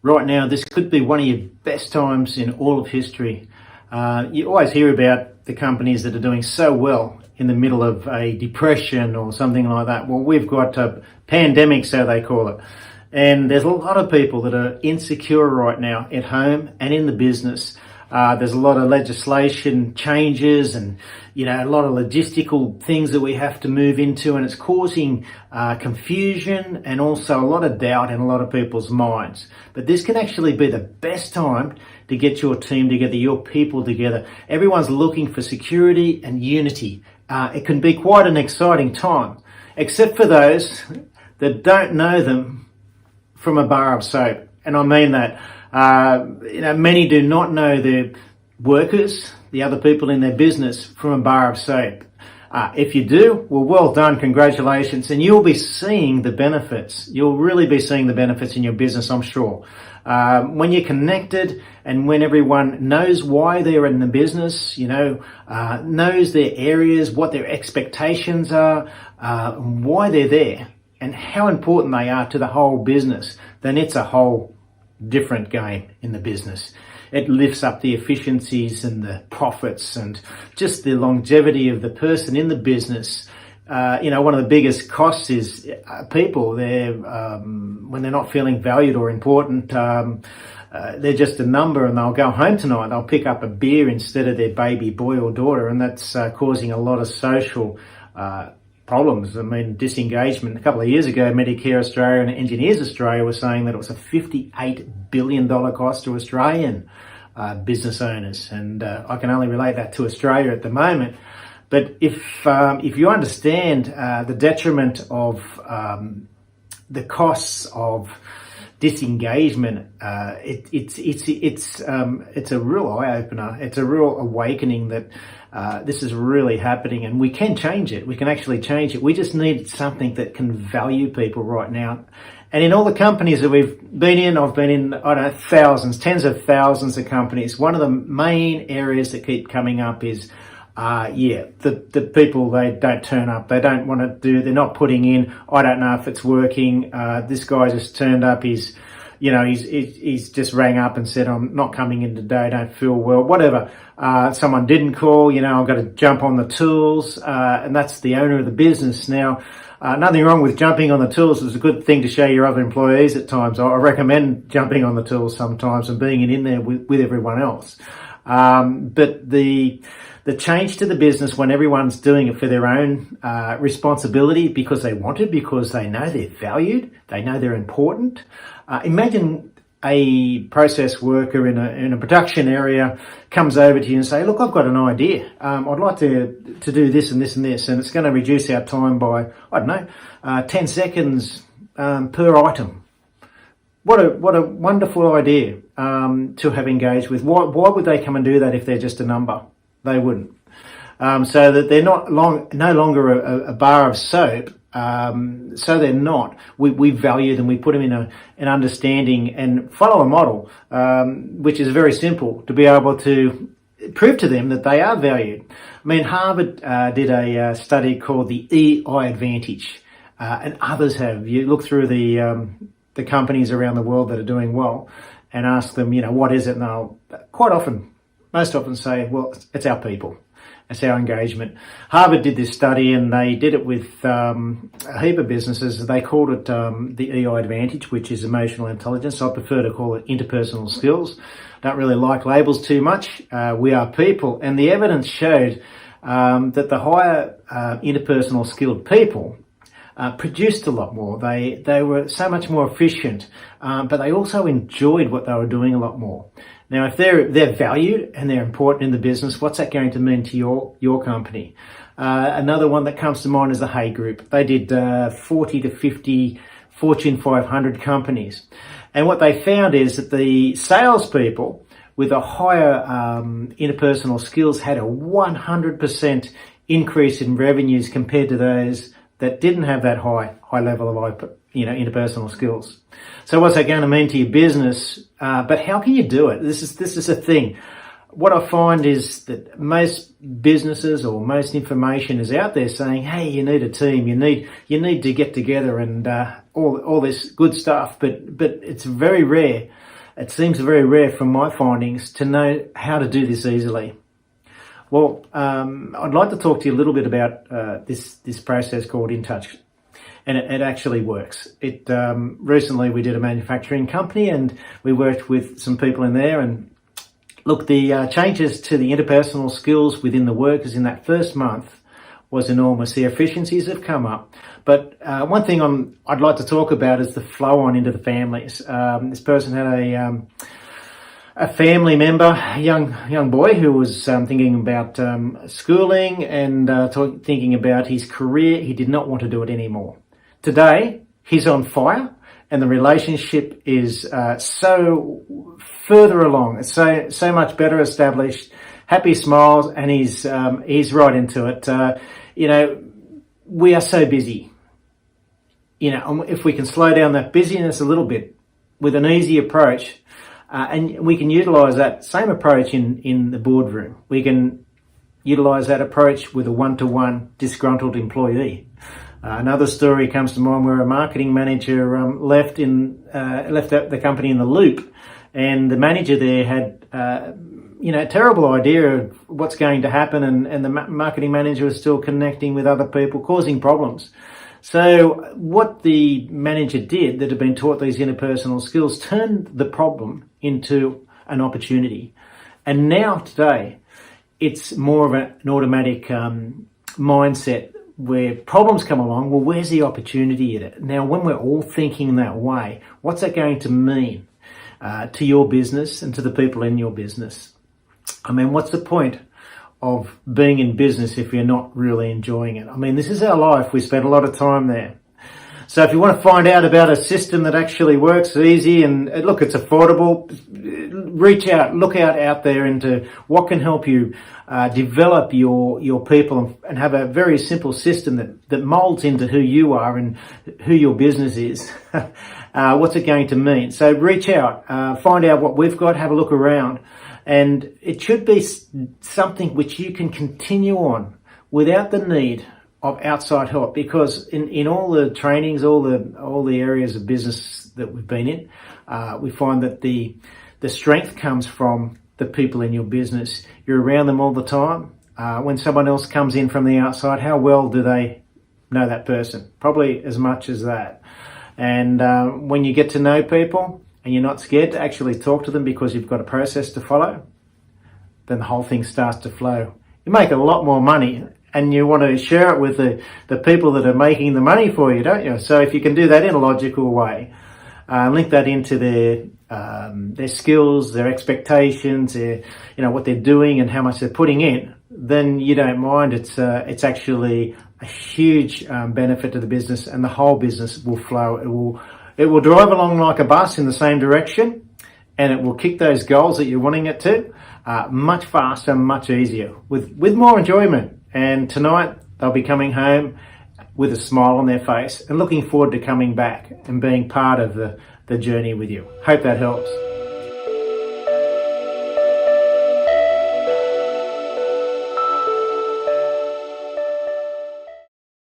Right now, this could be one of your best times in all of history. You always hear about the companies that are doing so well in the middle of a depression or something like that. Well, we've got a pandemic, so they call it. And there's a lot of people that are insecure right now at home and in the business. There's a lot of legislation changes and, a lot of logistical things that we have to move into, and it's causing confusion and also a lot of doubt in a lot of people's minds. But this can actually be the best time to get your team together, your people together. Everyone's looking for security and unity. It can be quite an exciting time, except for those that don't know them from a bar of soap. And I mean that. Many do not know their workers, the other people in their business, from a bar of soap. If you do, well done, congratulations, and you'll be seeing the benefits. You'll really be seeing the benefits in your business, I'm sure. When you're connected and when everyone knows why they're in the business, knows their areas, what their expectations are, why they're there, and how important they are to the whole business, then it's a whole different game in the business. It lifts up the efficiencies and the profits and just the longevity of the person in the business. One of the biggest costs is people. When they're not feeling valued or important, they're just a number, and they'll go home tonight. They'll pick up a beer instead of their baby boy or daughter, and that's causing a lot of social problems. Disengagement. A couple of years ago, Medicare Australia and Engineers Australia were saying that it was a $58 billion cost to Australian business owners, and I can only relate that to Australia at the moment. But if you understand the detriment of the costs of disengagement, it's a real eye opener. It's a real awakening that this is really happening, and we can change it. We can actually change it. We just need something that can value people right now. And in all the companies that we've been in, I've been in, thousands, tens of thousands of companies. One of the main areas that keep coming up is, the people, they don't turn up. They don't want to they're not putting in, I don't know if it's working. This guy just turned up. He's just rang up and said, I'm not coming in today, don't feel well, whatever. Someone didn't call, I've got to jump on the tools, and that's the owner of the business. Now, nothing wrong with jumping on the tools. It's a good thing to show your other employees at times. I recommend jumping on the tools sometimes and being in there with everyone else. But the change to the business when everyone's doing it for their own responsibility, because they want it, because they know they're valued, they know they're important. Imagine a process worker in a production area comes over to you and say, look, I've got an idea. I'd like to do this and this and this, and it's going to reduce our time by, 10 seconds per item. What a wonderful idea to have engaged with. Why would they come and do that if they're just a number? They wouldn't. So that they're no longer a bar of soap. So they're not. We value them. We put them in an understanding and follow a model, which is very simple, to be able to prove to them that they are valued. Harvard did a study called the EI Advantage, and others have. You look through the companies around the world that are doing well and ask them, what is it? And they'll most often say, well, it's our people. It's our engagement. Harvard did this study, and they did it with a heap of businesses. They called it the EI Advantage, which is emotional intelligence. I prefer to call it interpersonal skills. Don't really like labels too much. We are people. And the evidence showed that the higher interpersonal skilled people produced a lot more. They were so much more efficient, but they also enjoyed what they were doing a lot more. Now, if they're valued and they're important in the business, what's that going to mean to your company? Another one that comes to mind is the Hay Group. They did 40 to 50 Fortune 500 companies. And what they found is that the salespeople with a higher interpersonal skills had a 100% increase in revenues compared to those that didn't have that high level of interpersonal skills. So what's that going to mean to your business? But how can you do it? This is a thing. what I find is that most businesses or most information is out there saying, hey, you need a team, you need to get together and all this good stuff, but it's very rare. It seems very rare from my findings to know how to do this easily. Well, I'd like to talk to you a little bit about this process called Intouch. And it actually works. Recently we did a manufacturing company and we worked with some people in there, and look, the changes to the interpersonal skills within the workers in that first month was enormous. The efficiencies have come up. But one thing I'd like to talk about is the flow on into the families. This person had a family member, a young boy who was thinking about schooling and thinking about his career. He did not want to do it anymore. Today, he's on fire, and the relationship is so further along. It's so much better established. Happy smiles, and he's right into it. We are so busy. If we can slow down that busyness a little bit with an easy approach, and we can utilise that same approach in the boardroom. We can utilise that approach with a one-to-one disgruntled employee. Another story comes to mind where a marketing manager left the company in the loop, and the manager there had a terrible idea of what's going to happen, and the marketing manager was still connecting with other people, causing problems. So what the manager did, that had been taught these interpersonal skills, turned the problem into an opportunity. And now today, it's more of an automatic mindset where problems come along. Well, where's the opportunity in it? Now, when we're all thinking that way, what's that going to mean to your business and to the people in your business? I mean, what's the point of being in business if you're not really enjoying it? I mean, this is our life. We spend a lot of time there. So if you want to find out about a system that actually works easy and look, it's affordable, reach out, look out there into what can help you develop your people and have a very simple system that molds into who you are and who your business is. What's it going to mean? So reach out, find out what we've got, have a look around, and it should be something which you can continue on without the need of outside help, because in all the trainings, all the areas of business that we've been in, we find that the strength comes from the people in your business. You're around them all the time. When someone else comes in from the outside, how well do they know that person? Probably as much as that. And when you get to know people and you're not scared to actually talk to them because you've got a process to follow, then the whole thing starts to flow. You make a lot more money, and you want to share it with the people that are making the money for you, don't you? So if you can do that in a logical way, link that into their skills, their expectations, what they're doing and how much they're putting in, then you don't mind. It's actually a huge benefit to the business, and the whole business will flow. It will drive along like a bus in the same direction, and it will kick those goals that you're wanting it to much faster, much easier, with more enjoyment. And tonight they'll be coming home with a smile on their face and looking forward to coming back and being part of the journey with you. Hope that helps.